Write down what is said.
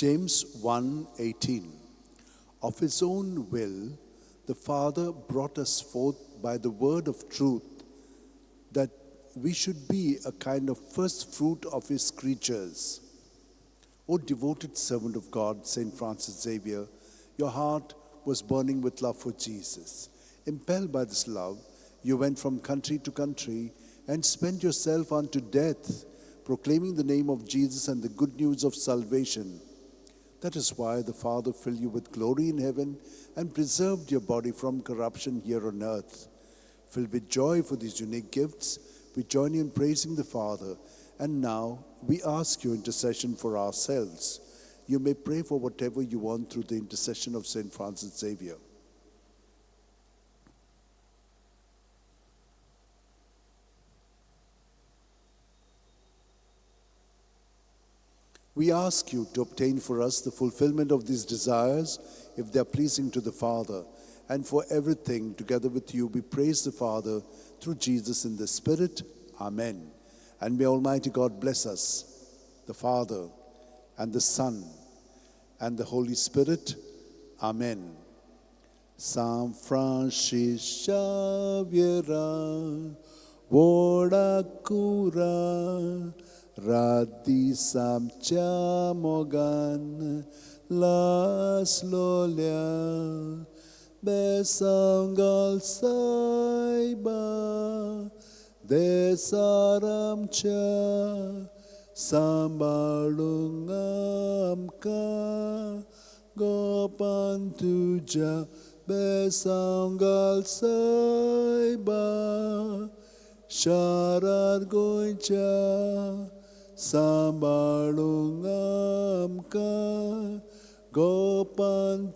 James 1:18. Of his own will, the Father brought us forth by the word of truth, that we should be a kind of first fruit of his creatures. O devoted servant of God, St. Francis Xavier, your heart was burning with love for Jesus. Impelled by this love, you went from country to country and spent yourself unto death, proclaiming the name of Jesus and the good news of salvation. That is why the Father filled you with glory in heaven and preserved your body from corruption here on earth. Filled with joy for these unique gifts, we join you in praising the Father. And now we ask your intercession for ourselves. You may pray for whatever you want through the intercession of St. Francis Xavier. We ask you to obtain for us the fulfillment of these desires, if they are pleasing to the Father. And for everything, together with you, we praise the Father through Jesus in the Spirit. Amen. And may Almighty God bless us, the Father, and the Son, and the Holy Spirit. Amen. San Francis Xavier, Vodacura, Radisam Chamogan, Las Lolia, Besangal Saiba, Desaram Cha, Sambalungam Ka, Gopantuja, Besangal Saiba, Sharar Goincha, Sambalungam Ka, Gopantuja.